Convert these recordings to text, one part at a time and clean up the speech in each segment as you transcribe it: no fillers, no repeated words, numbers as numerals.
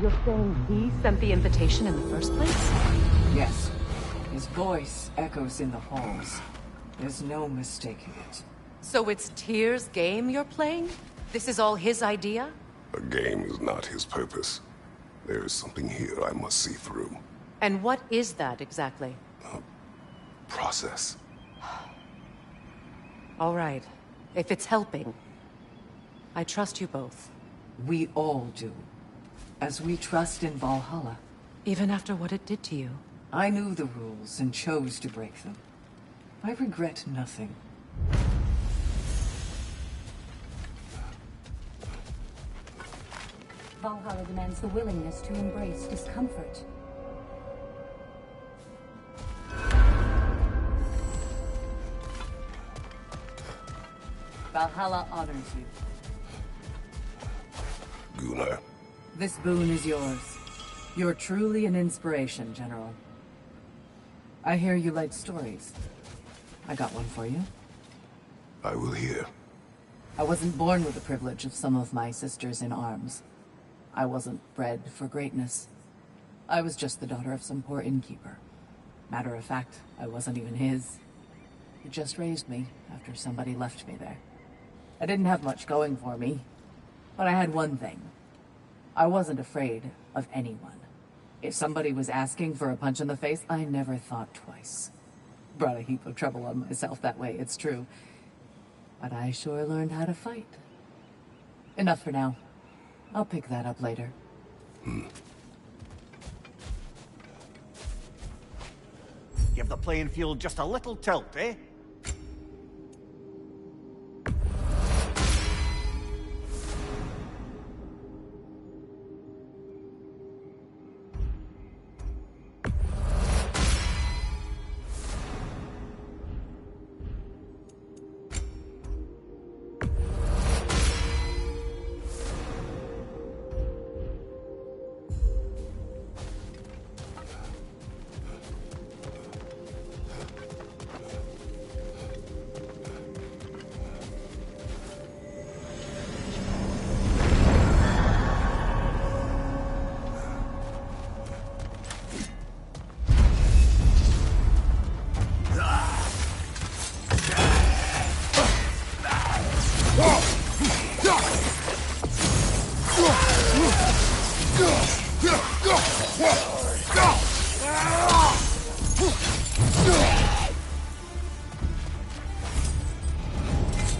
You're saying he sent the invitation in the first place? Yes. His voice echoes in the halls. There's no mistaking it. So it's Tyr's game you're playing? This is all his idea? A game is not his purpose. There is something here I must see through. And what is that exactly? Process. All right. If it's helping, I trust you both. We all do. As we trust in Valhalla. Even after what it did to you. I knew the rules and chose to break them. I regret nothing. Valhalla demands the willingness to embrace discomfort. Valhalla honors you. Gunnar. This boon is yours. You're truly an inspiration, General. I hear you like stories. I got one for you. I will hear. I wasn't born with the privilege of some of my sisters in arms. I wasn't bred for greatness. I was just the daughter of some poor innkeeper. Matter of fact, I wasn't even his. He just raised me after somebody left me there. I didn't have much going for me, but I had one thing. I wasn't afraid of anyone. If somebody was asking for a punch in the face, I never thought twice. Brought a heap of trouble on myself that way, it's true. But I sure learned how to fight. Enough for now. I'll pick that up later. Give the playing field just a little tilt, eh?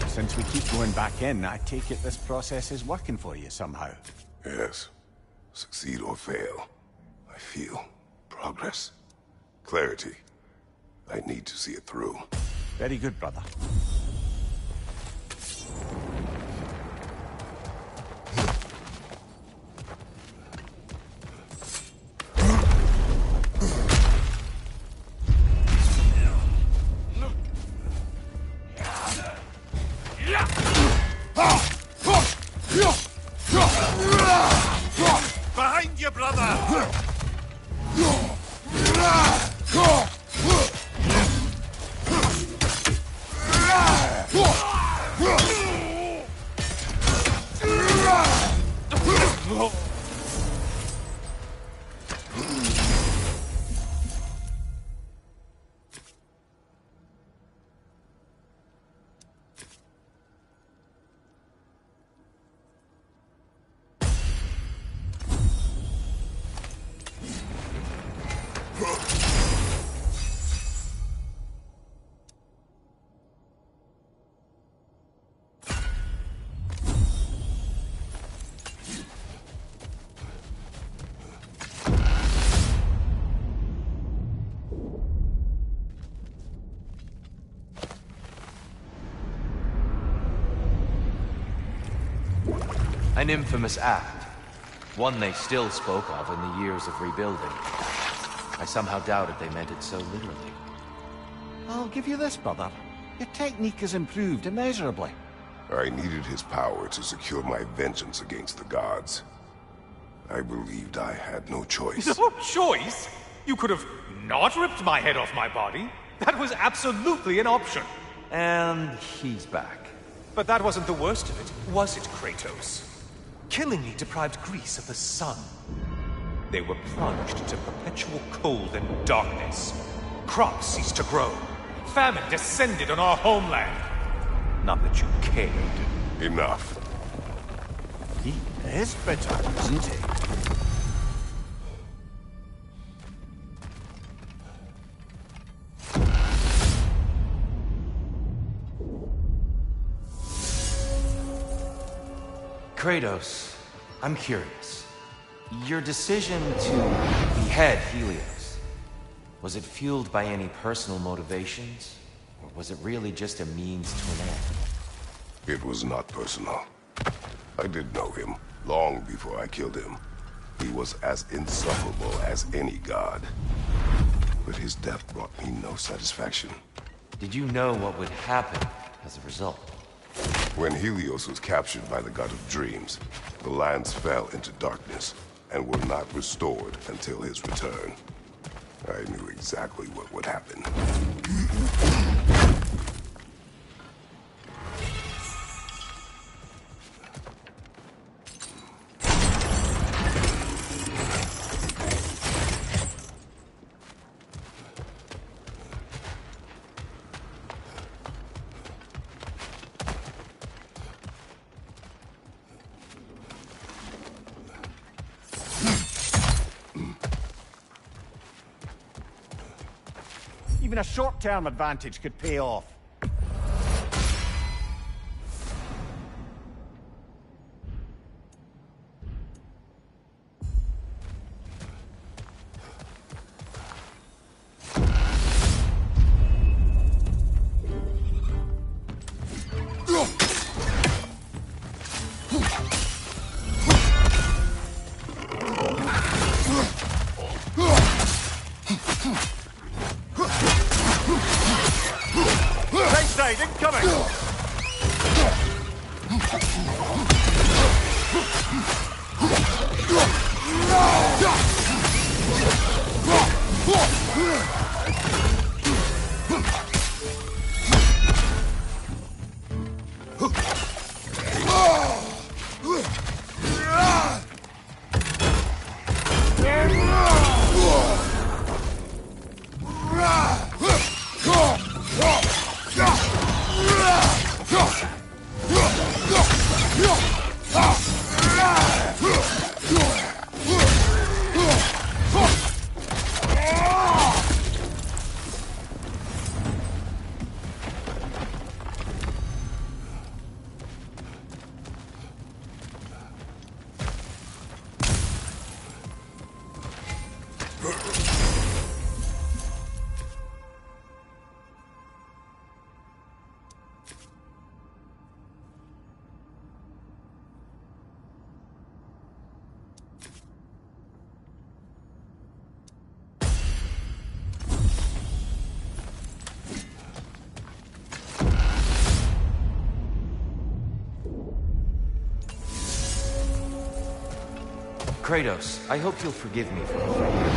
Since we keep going back in, I take it this process is working for you somehow. Yes. Succeed or fail. I feel progress. Clarity. I need to see it through. Very good, brother. Behind you, brother! An infamous act. One they still spoke of in the years of rebuilding. I somehow doubted they meant it so literally. I'll give you this, brother. Your technique has improved immeasurably. I needed his power to secure my vengeance against the gods. I believed I had no choice. No choice? You could have not ripped my head off my body. That was absolutely an option. And he's back. But that wasn't the worst of it, was it, Kratos? Killing me deprived Greece of the sun. they were plunged into perpetual cold and darkness. Crops ceased to grow. Famine descended on our homeland. Not that you cared. Enough. He is bitter, isn't he? Kratos, I'm curious. Your decision to behead Helios, was it fueled by any personal motivations? Or was it really just a means to an end? It was not personal. I did know him, long before I killed him. He was as insufferable as any god. But his death brought me no satisfaction. Did you know what would happen as a result? When Helios was captured by the god of dreams, the lands fell into darkness and were not restored until his return. I knew exactly what would happen. Even a short-term advantage could pay off. Kratos, I hope you'll forgive me for overhearing.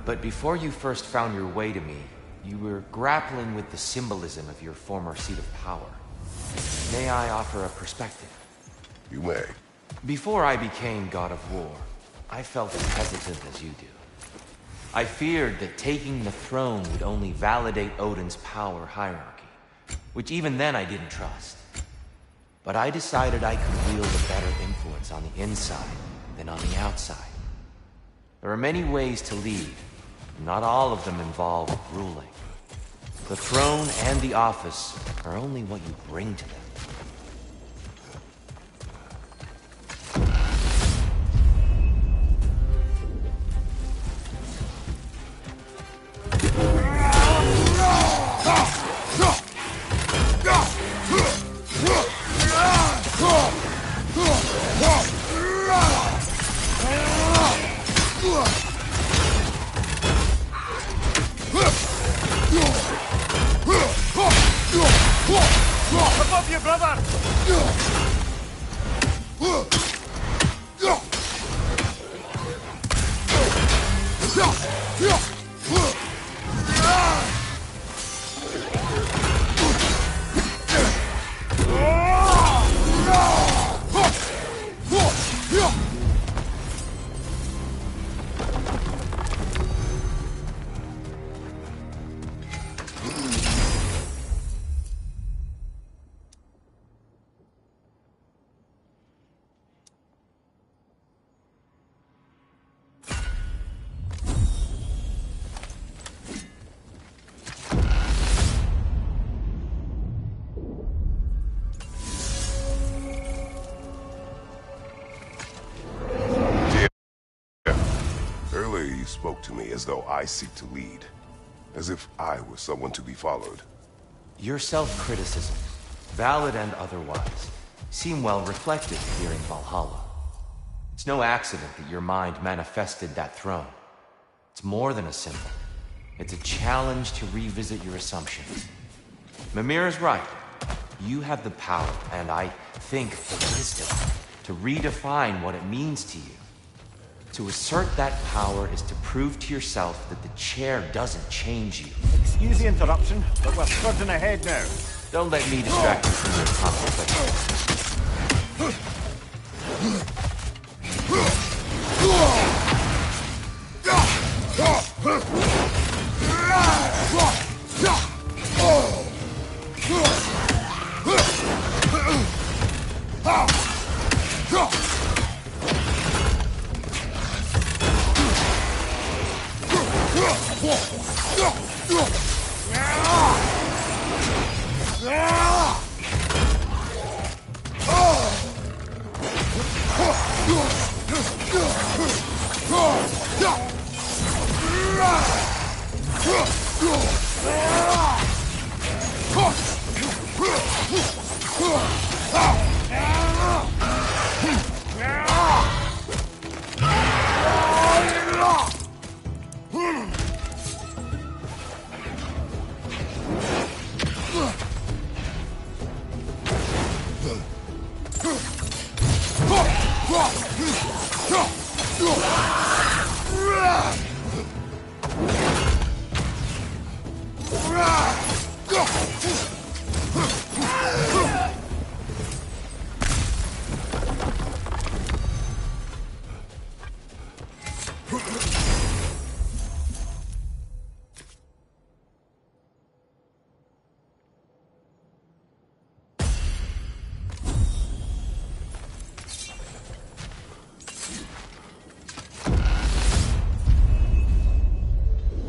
But before you first found your way to me, you were grappling with the symbolism of your former seat of power. May I offer a perspective? You may. Before I became God of War, I felt as hesitant as you do. I feared that taking the throne would only validate Odin's power hierarchy, which even then I didn't trust. But I decided I could wield a better influence on the inside than on the outside. There are many ways to lead, not all of them involve ruling. The throne and the office are only what you bring to them. Above you, spoke to me as though I seek to lead. As if I were someone to be followed. Your self-criticism, valid and otherwise, seem well reflected here in Valhalla. It's no accident that your mind manifested that throne. It's more than a symbol. It's a challenge to revisit your assumptions. Mimir is right. You have the power, and I think the wisdom, to redefine what it means to you. To assert that power is to prove to yourself that the chair doesn't change you. Excuse the interruption, but we're trudging ahead now. Don't let me distract you from your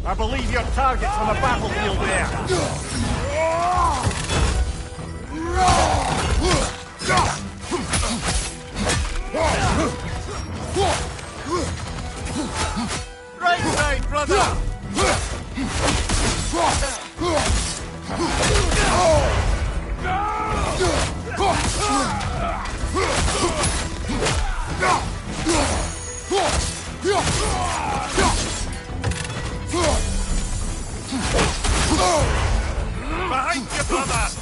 I believe your target's on the battlefield there. Right side, brother! Behind you, brother!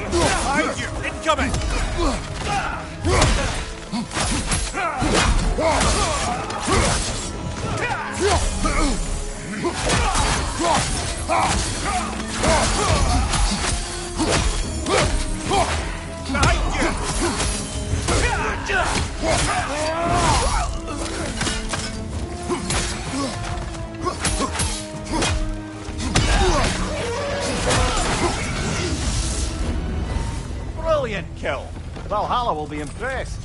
Behind you! Incoming! Behind you! Brilliant kill! Valhalla will be impressed.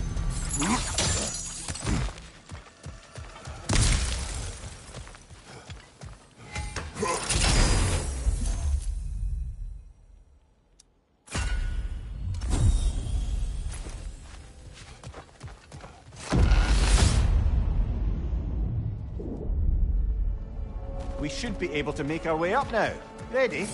We should be able to make our way up now. Ready?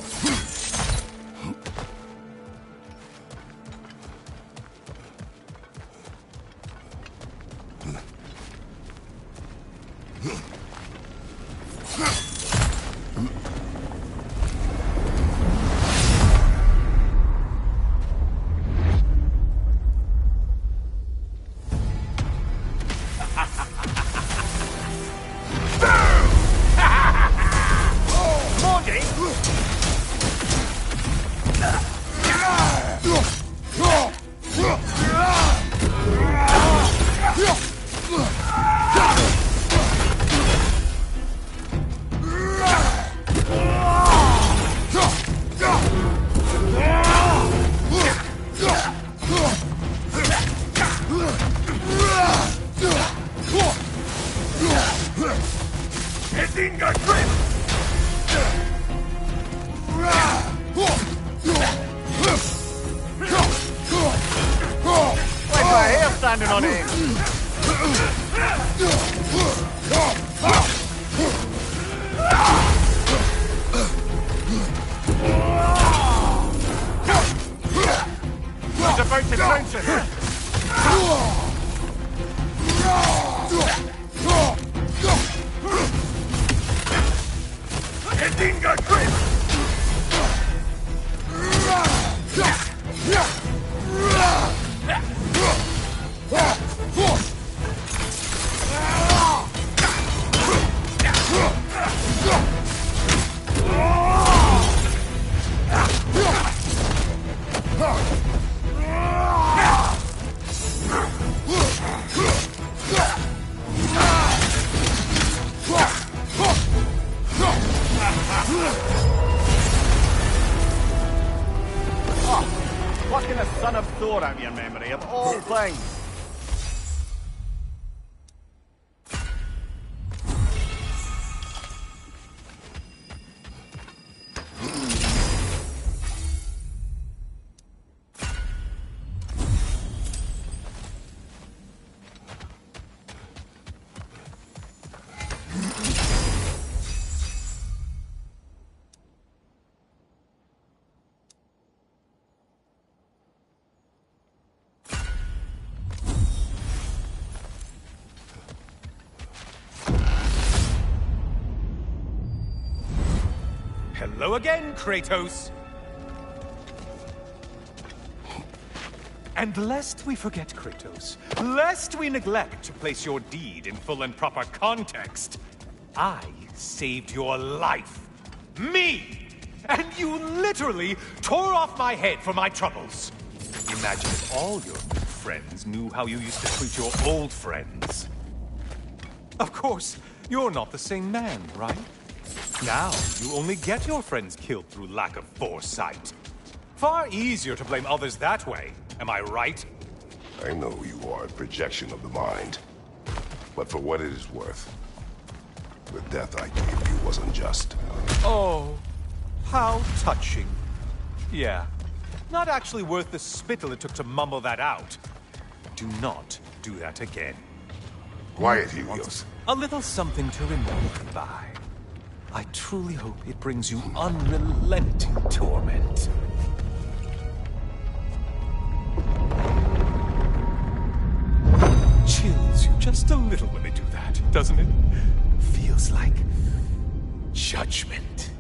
standing on aim. Divert attention! Hedinga grip! What can a son of Thor out your memory of all things? Hello again, Kratos! And lest we forget, Kratos, lest we neglect to place your deed in full and proper context, I saved your life. Me! And you literally tore off my head for my troubles. Imagine if all your new friends knew how you used to treat your old friends. Of course, you're not the same man, right? Now, you only get your friends killed through lack of foresight. Far easier to blame others that way, am I right? I know you are a projection of the mind. But for what it is worth, the death I gave you was unjust. Oh, how touching. Yeah, not actually worth the spittle it took to mumble that out. Do not do that again. Quiet, Helios. A little something to remember by. I truly hope it brings you unrelenting torment. Chills you just a little when they do that, doesn't it? Feels like judgment.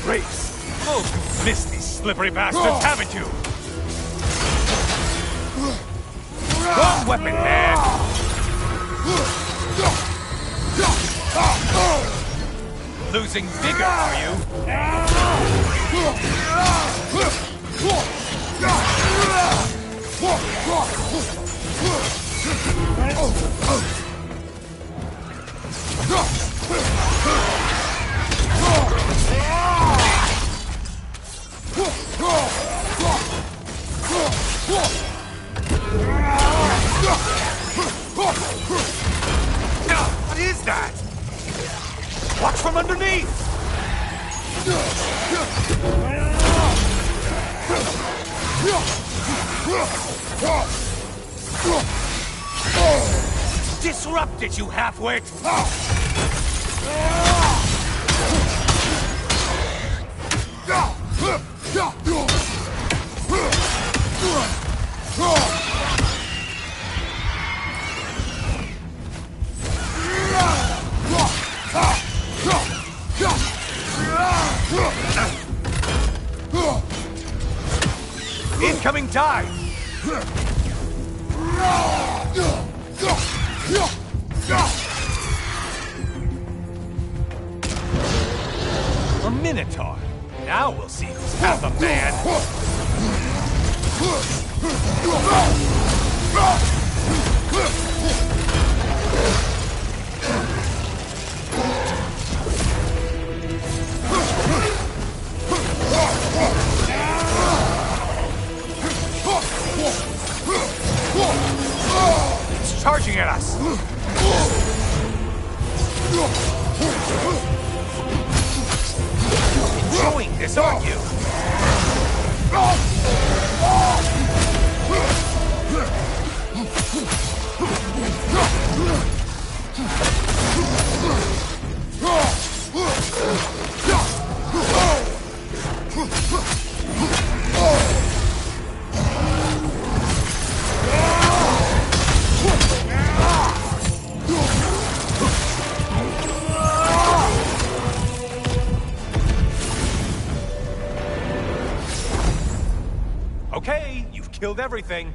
Race! Oh, missed these slippery bastards, haven't you? Wrong weapon, man! Losing vigor, are you? was that? Watch from underneath! Disrupted, you half-wit! Incoming dive! A Minotaur. Now we'll see who's half a man. It's charging at us. Enjoying this, aren't you? Okay, you've killed everything.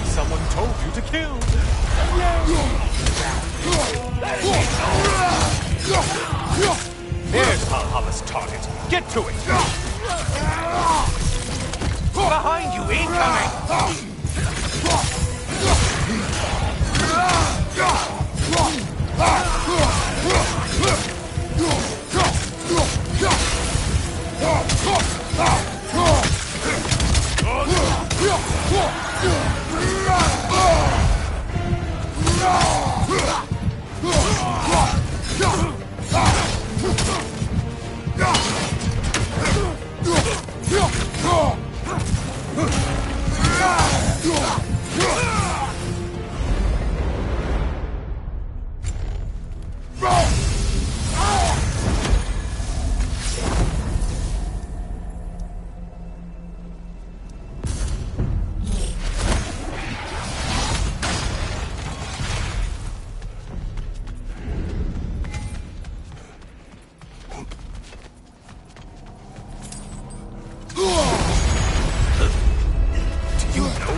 Someone told you to kill! There's Valhalla's target. Get to it! Behind you, incoming!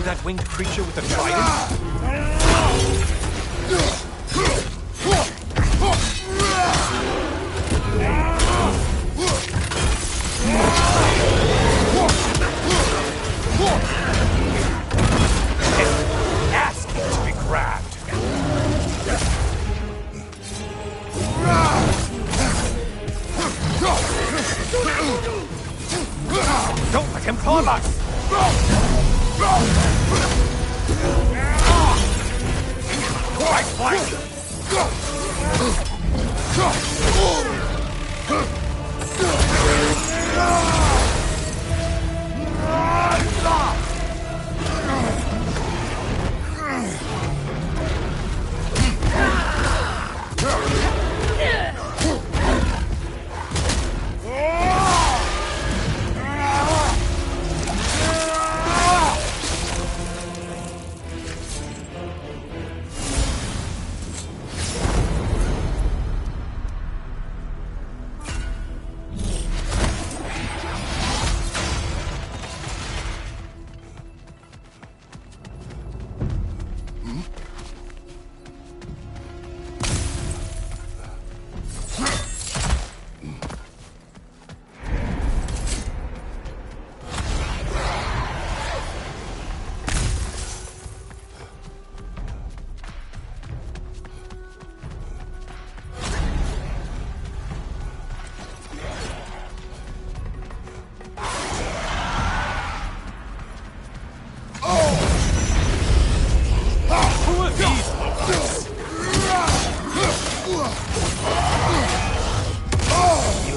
That winged creature with the trident? Asking to be grabbed. Don't let him climb us! Right flank!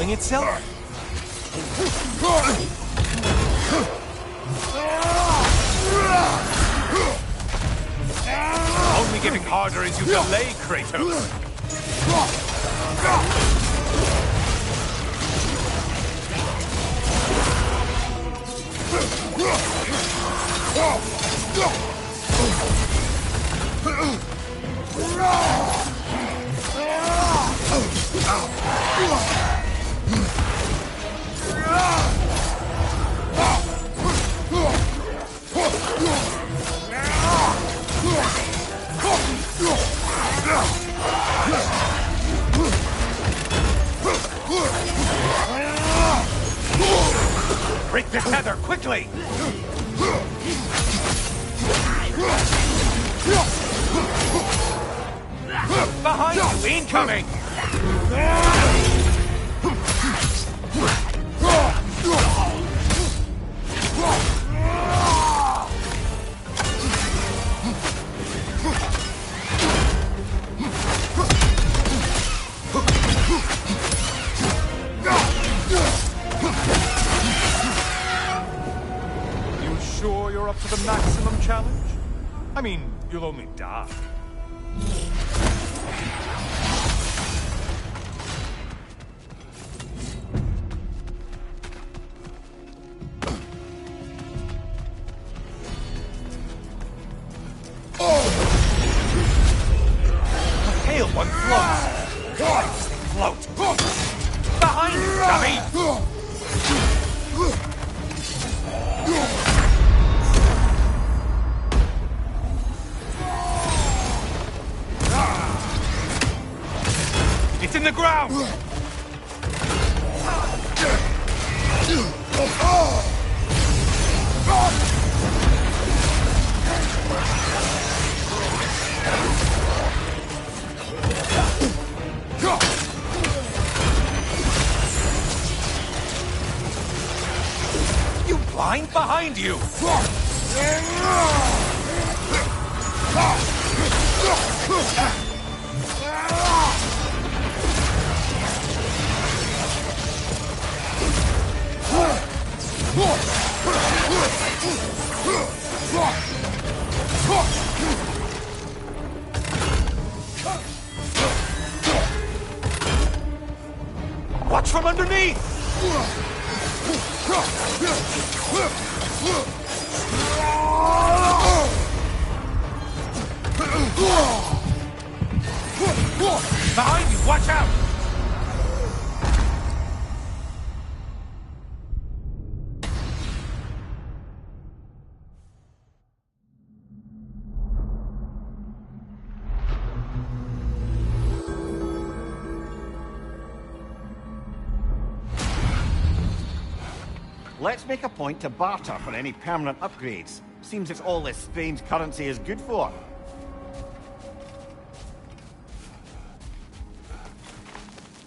healing itself? Only getting harder as you delay, Kratos. Break the tether, quickly! Behind you, incoming! You sure you're up to the maximum challenge? I mean, you'll only die. Pale one floats! Lights float! Behind you, dummy! It's in the ground! You blind behind you! Watch from underneath! Behind you, watch out! Let's make a point to barter for any permanent upgrades. Seems it's all this strange currency is good for.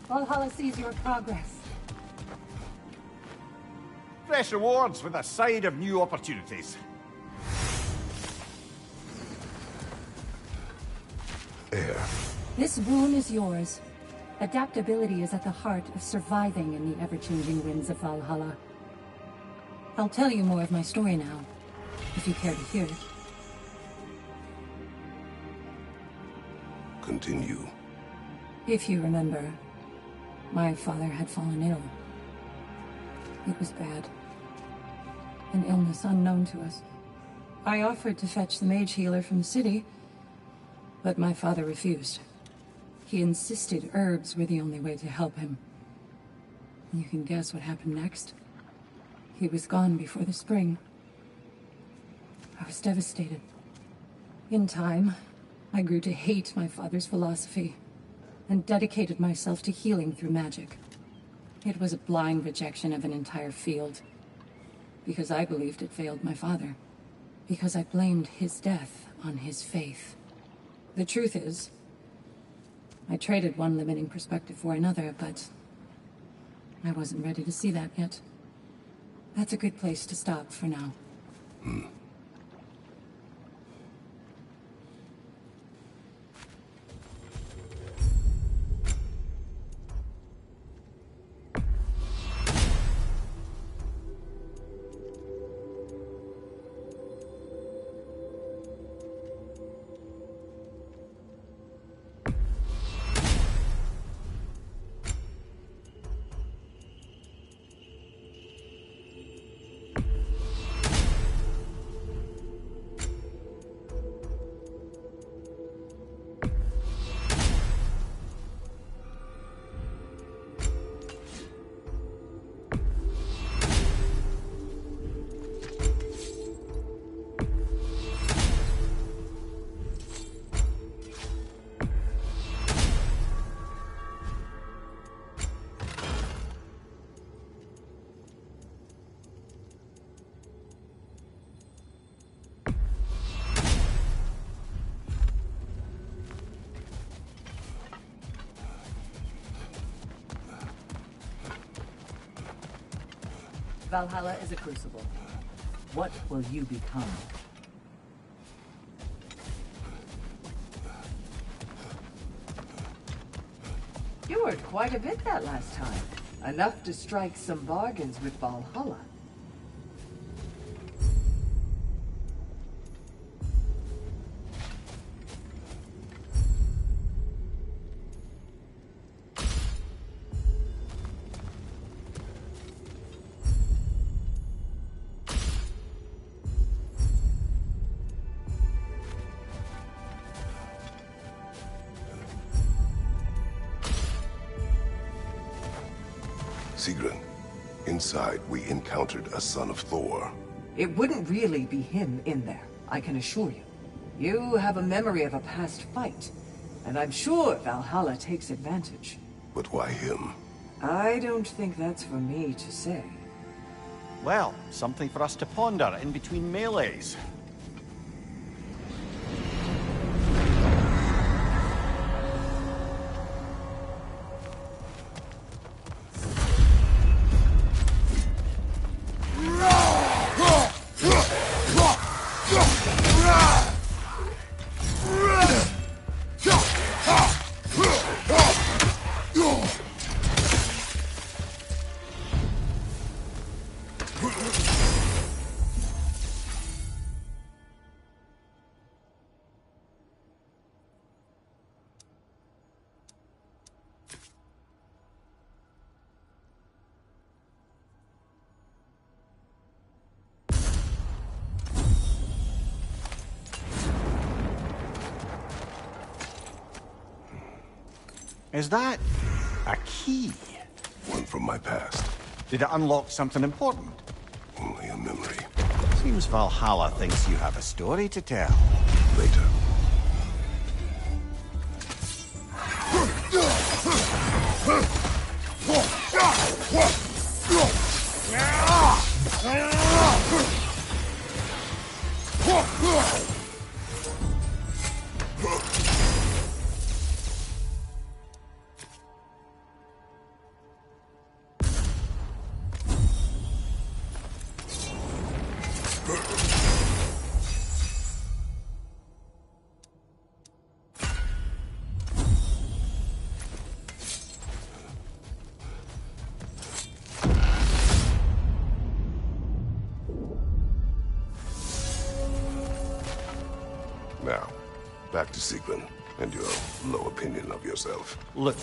Valhalla sees your progress. Fresh rewards with a side of new opportunities. Air. This boon is yours. Adaptability is at the heart of surviving in the ever-changing winds of Valhalla. I'll tell you more of my story now, if you care to hear it. Continue. If you remember, my father had fallen ill. It was bad. An illness unknown to us. I offered to fetch the mage healer from the city, but my father refused. He insisted herbs were the only way to help him. You can guess what happened next. He was gone before the spring. I was devastated. In time, I grew to hate my father's philosophy and dedicated myself to healing through magic. It was a blind rejection of an entire field, because I believed it failed my father, because I blamed his death on his faith. The truth is, I traded one limiting perspective for another, but I wasn't ready to see that yet. That's a good place to stop for now. Valhalla is a crucible. What will you become? You earned quite a bit that last time. Enough to strike some bargains with Valhalla. Sigrun, inside we encountered a son of Thor. It wouldn't really be him in there, I can assure you. You have a memory of a past fight, and I'm sure Valhalla takes advantage. But why him? I don't think that's for me to say. Well, something for us to ponder in between melees. Is that a key? One from my past. Did it unlock something important? Only a memory. Seems Valhalla thinks you have a story to tell. Later. Now, back to Sigrun and your low opinion of yourself. Look,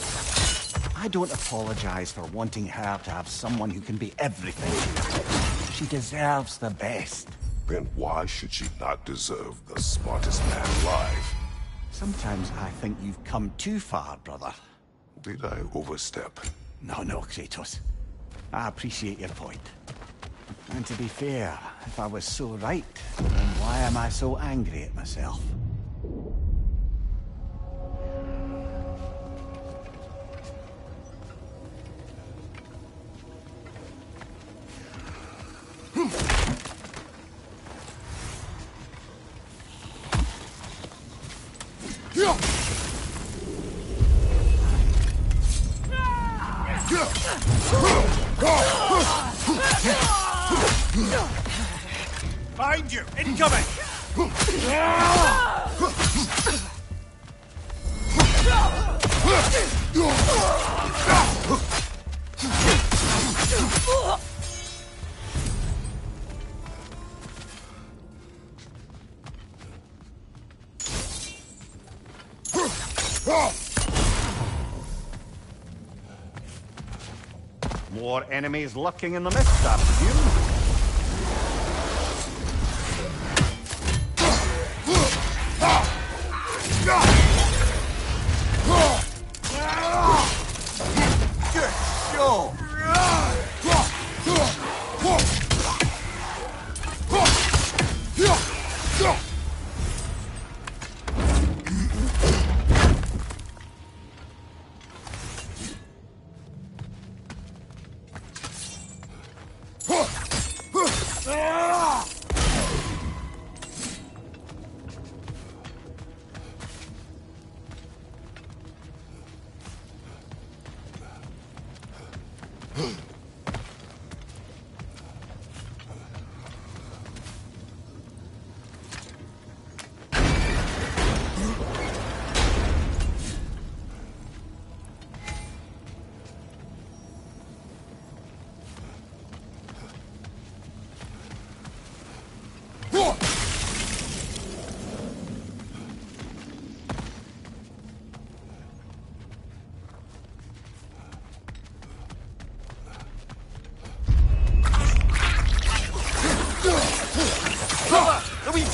I don't apologize for wanting her to have someone who can be everything to her. She deserves the best. Then why should she not deserve the smartest man alive? Sometimes I think you've come too far, brother. Did I overstep? No, Kratos. I appreciate your point. And to be fair, if I was so right, then why am I so angry at myself? Find you! Incoming! More enemies lurking in the mist, I presume. Good show!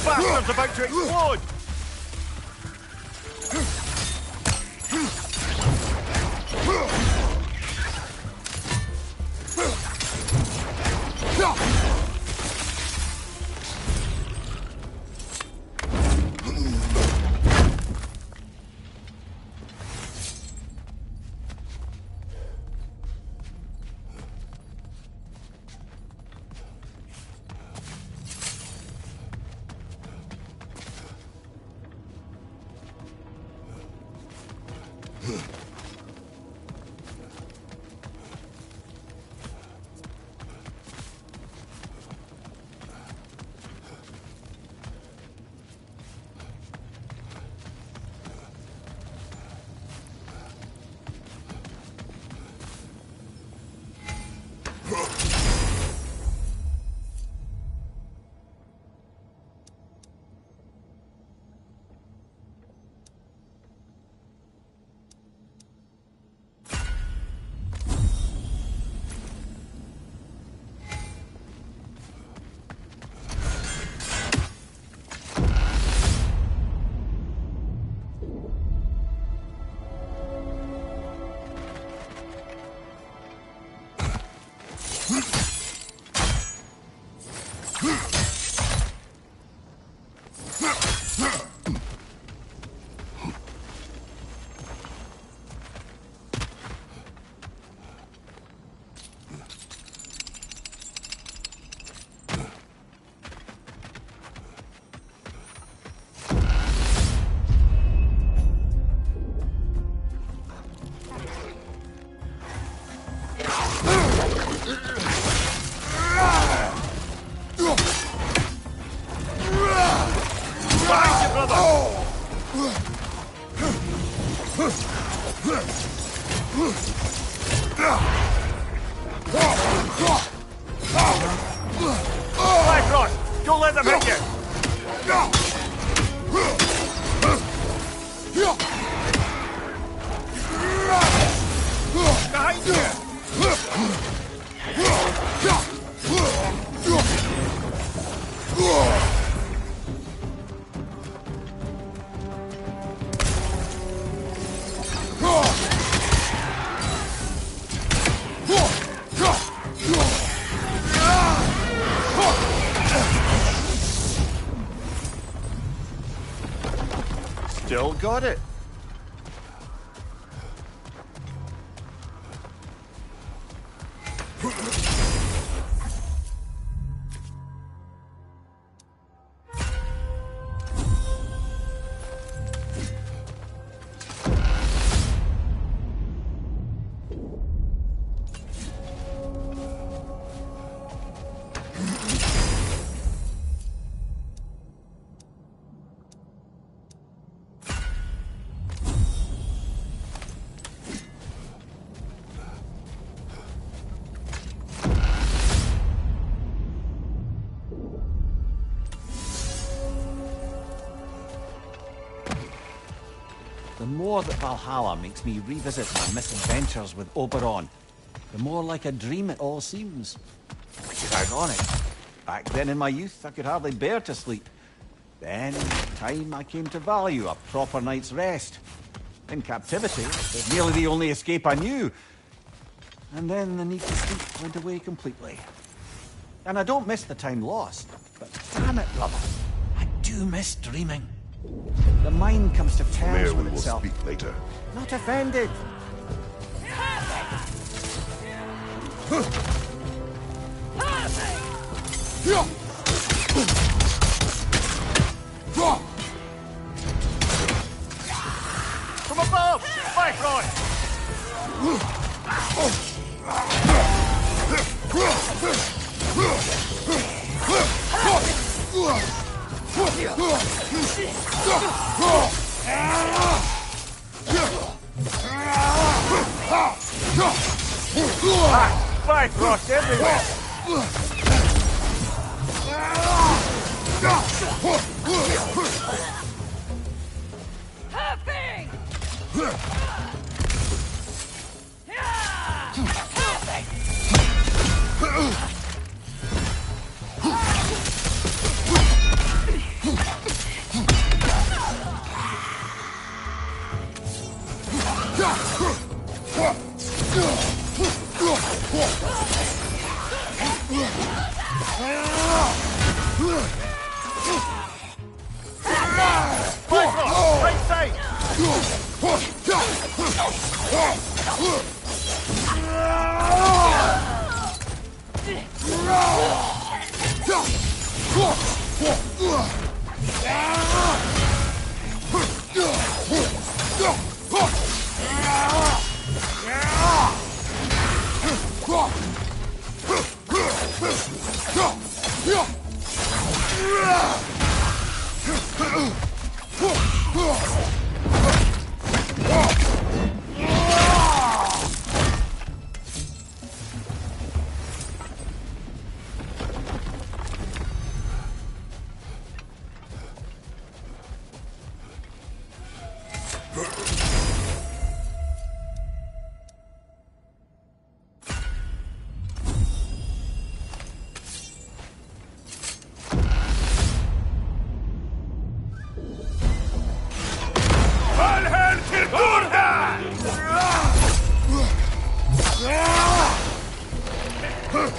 bastard's about to explode! Don't let them hit you! Behind you! Still got it. The more that Valhalla makes me revisit my misadventures with Oberon, the more like a dream it all seems. Which is ironic. Back then in my youth, I could hardly bear to sleep. Then, in time, I came to value a proper night's rest. In captivity, it was nearly the only escape I knew. And then the need to sleep went away completely. And I don't miss the time lost, but damn it, brother, I do miss dreaming. The mind comes to terms Mayor, with we will itself. speak later. Not offended. From above! Fight on! Fight rocks everywhere!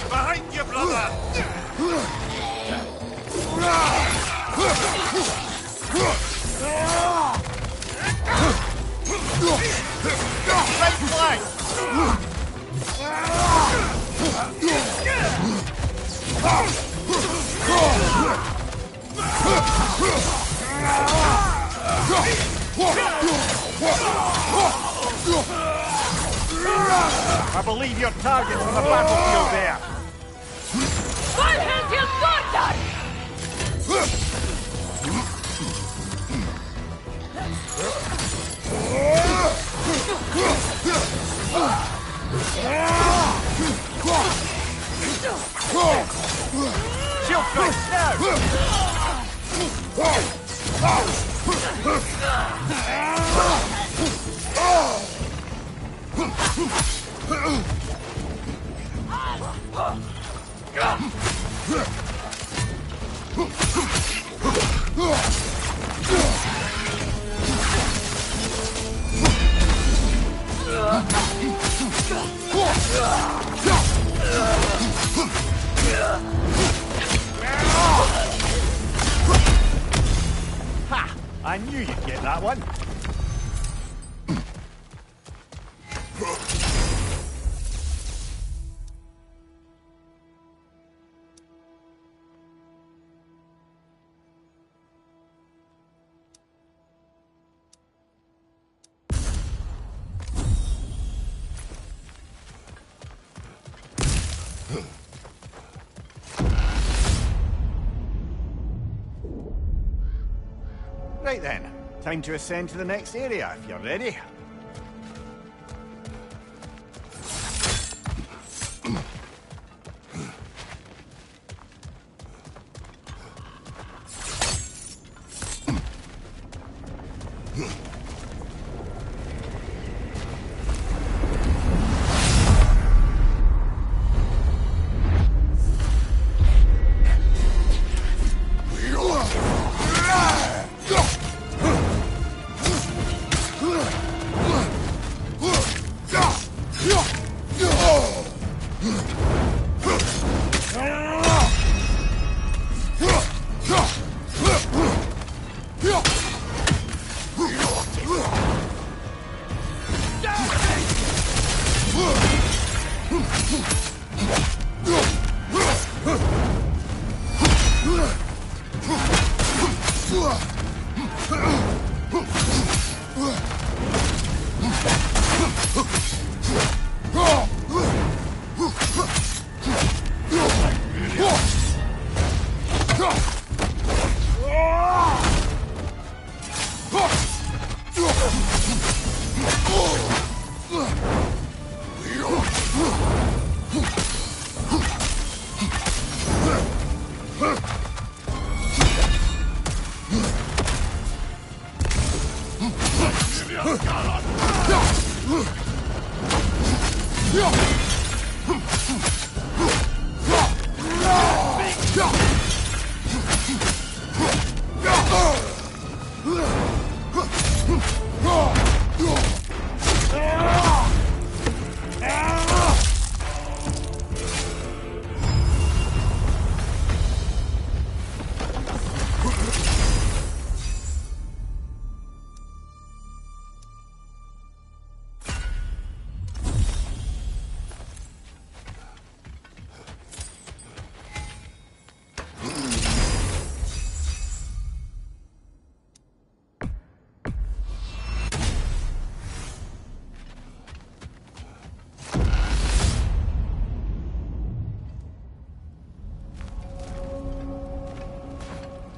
Behind you, brother! Right flank! I believe your target's on the battlefield there. Shield strike now! Ha! I knew you'd get that one. Right then, time to ascend to the next area, if you're ready.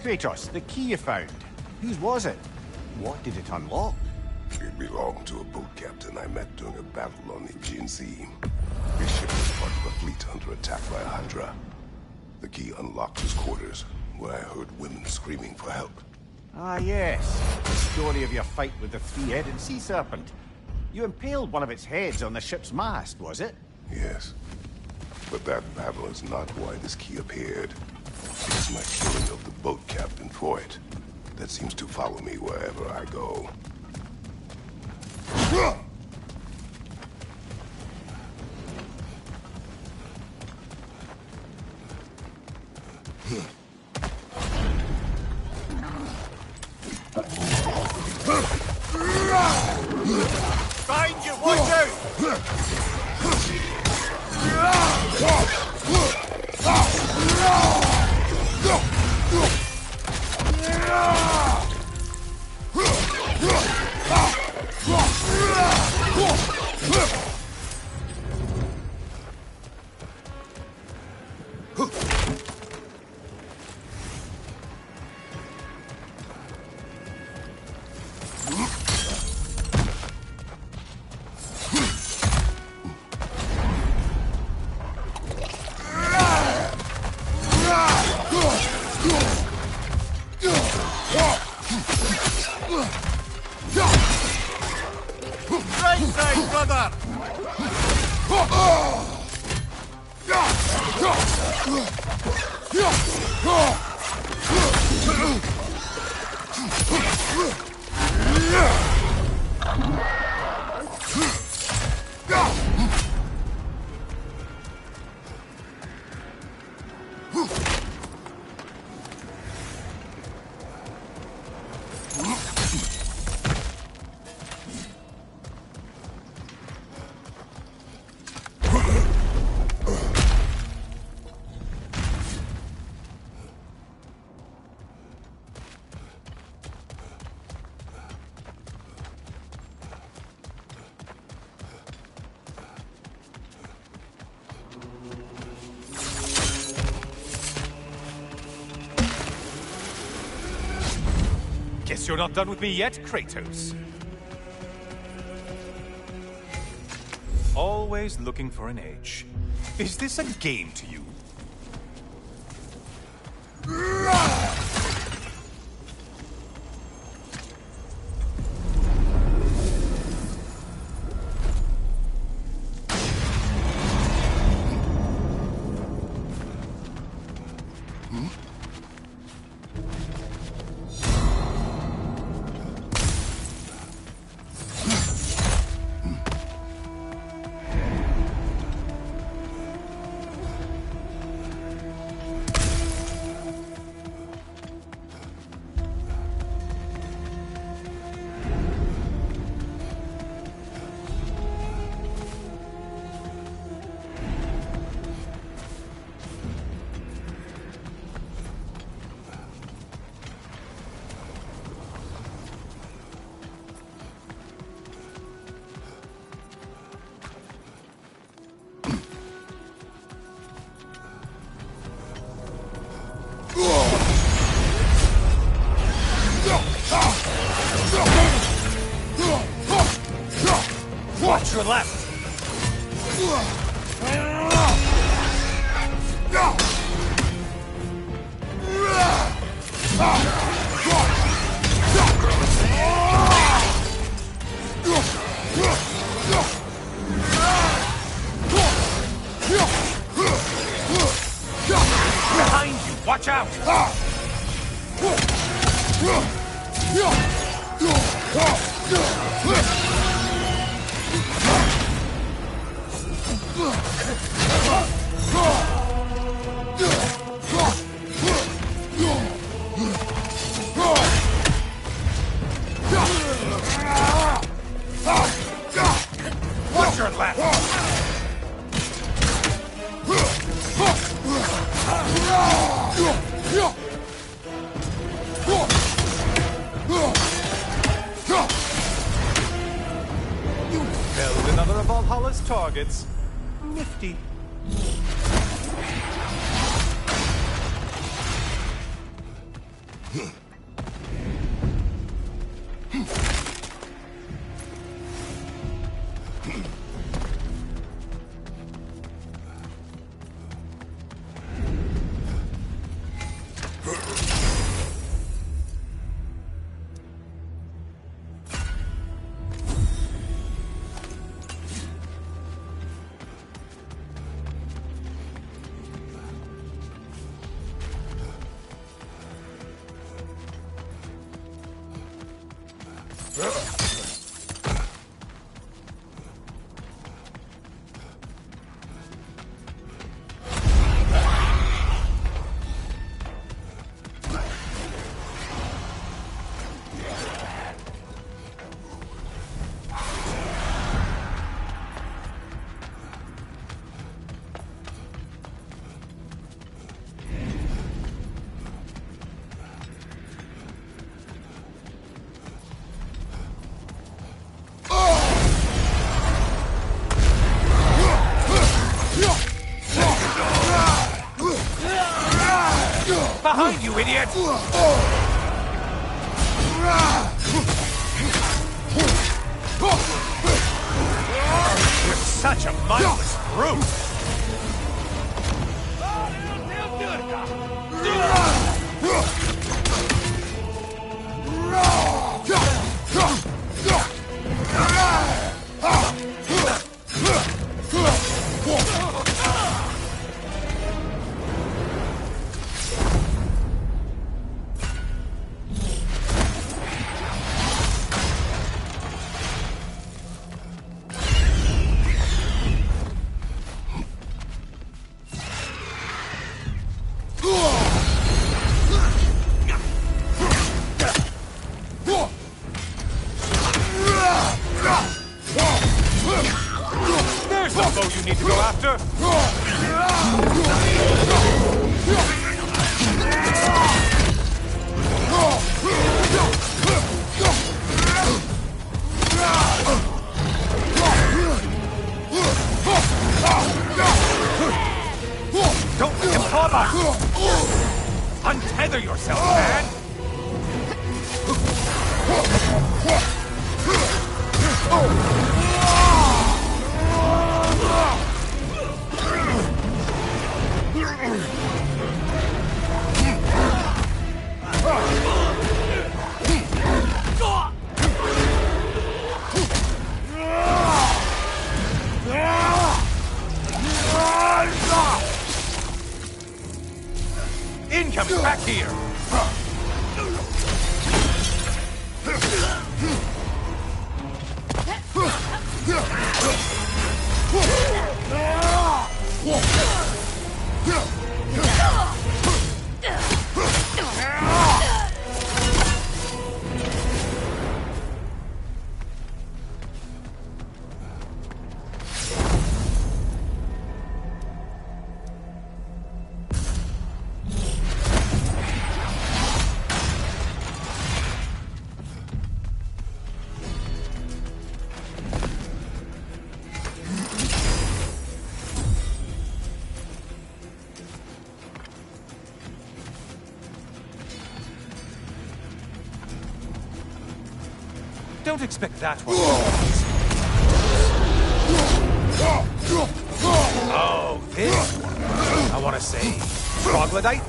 Kratos, the key you found. Whose was it? What did it unlock? It belonged to a boat captain I met during a battle on the Aegean Sea. His ship was part of a fleet under attack by a Hydra. The key unlocked his quarters, where I heard women screaming for help. Ah, yes. The story of your fight with the three-headed sea serpent. You impaled one of its heads on the ship's mast, was it? Yes. But that battle is not why this key appeared. It is my killing of the boat captain for it that seems to follow me wherever I go. Find you! Watch out! Right side, brother! Guess you're not done with me yet, Kratos. Always looking for an edge. Is this a game to you? Watch your left! Behind you! Watch out! Watch your left! You felled another of Valhalla's targets. Nifty. Behind you, idiot! You're such a mindless brute! There's the foe you need to go after! Don't let him harm us! Untether yourself, man! Incoming back here! Don't expect that one. Oh, this one. I want to say troglodyte?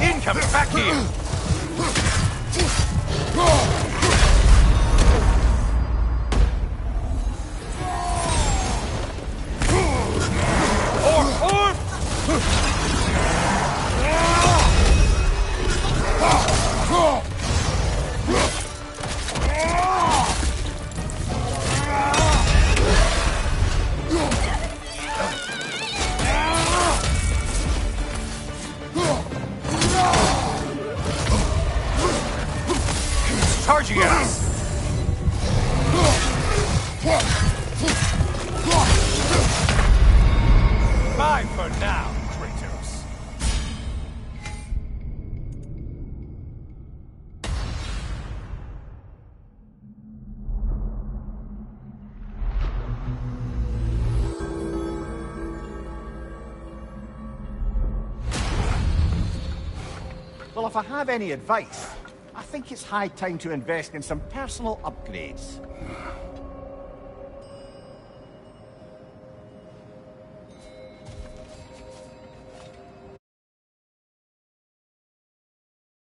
Incoming back here! Charging at us! Bye for now, Kratos. Well, if I have any advice, I think it's high time to invest in some personal upgrades.